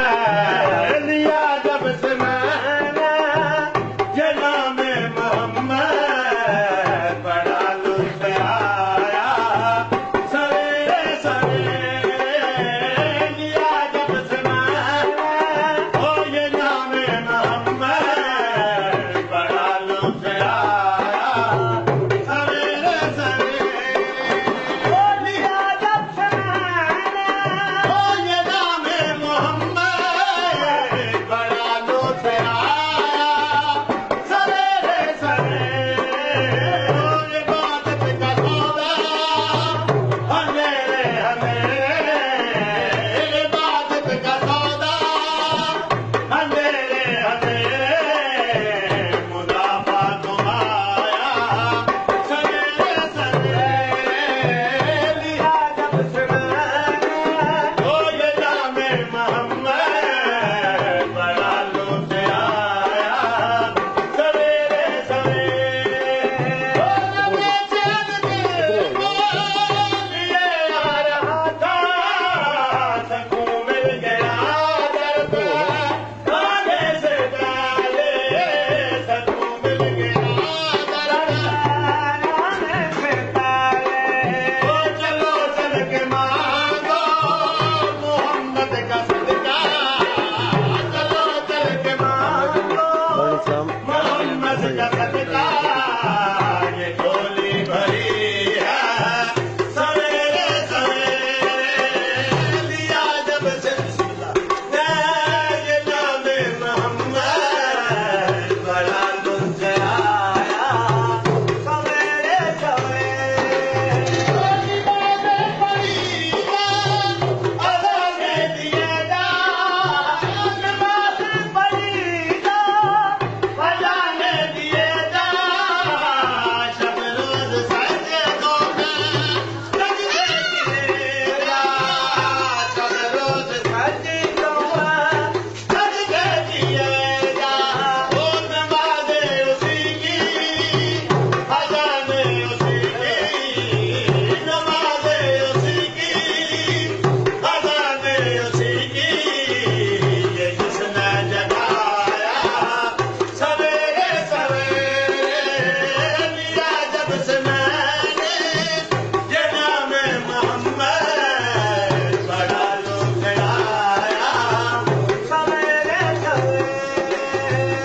लिया जब से मैंने ये नाम मोहम्मद, बड़ा लुत्फ आया सवेरे सवेरे। लिया जब से मैंने ओ ये नाम मोहम्मद, बड़ा लुत्फ आया सवेरे सवेरे। ओ लिया जब से मैंने ओ ये नाम मोहम्मद, बड़ा लुत्फ आया सवेरे सवेरे। ओ इबादत का सौदा अंधेरे अंधेरे, इबादत का सौदा अंधेरे अंधेरे, मुनाफा कमाया सवेरे सवेरे। लिया जब से मैंने ओ ये नाम मोहम्मद, बड़ा लुत्फ आया सवेरे सवेरे। ओ नबी चैन दिल को लिए आ रहा था, सकून मिल गया दर पे आने से पहले, सकून मिल गया दर पे आने से पहले। ओ चलो चल के मांगो मोहम्मद का सदका, चलो चल के मांगो मोहम्मद का सदका। ये झोली भरी है सवेरे सवेरे। लिया जब से ये नाम मोहम्मद, बड़ा लुत्फ आया सवेरे सवेरे। ओ नमाज़ें पढ़ी जा, अज़ानें दिए जा, नमाज़ें पढ़ी जा, अज़ानें दिए जा। शब रोज़ सजदों में सजदे किए जा, शब रोज़ सजदों में सजदे किए जा। ओ नमाज़ें उसी की, अज़ानें उसी की, नमाज़ें उसी की, अज़ानें उसी की। ये जिसने जगाया सवेरे सवेरे। लिया जब से मैंने ये नाम मोहम्मद, बड़ा लुत्फ आया सवेरे सवेरे।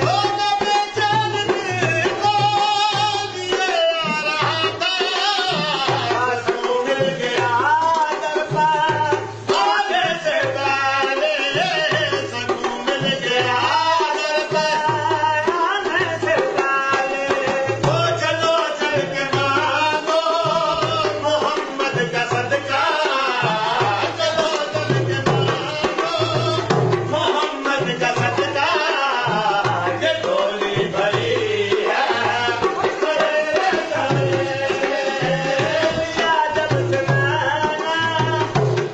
ओ नबी चैन दिल को लिए आ रहा था, सकून मिल गया दर पे आने से पहले, सकून मिल गया दर पे आने से पहले। ओ चलो चल के मांगो मोहम्मद का सदका, चलो चल के मांगो मोहम्मद का सदका। ये झोली भरी है सवेरे सवेरे। लिया जब से मैंने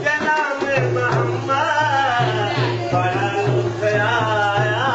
ये नाम मोहम्मद, बड़ा लुत्फ आया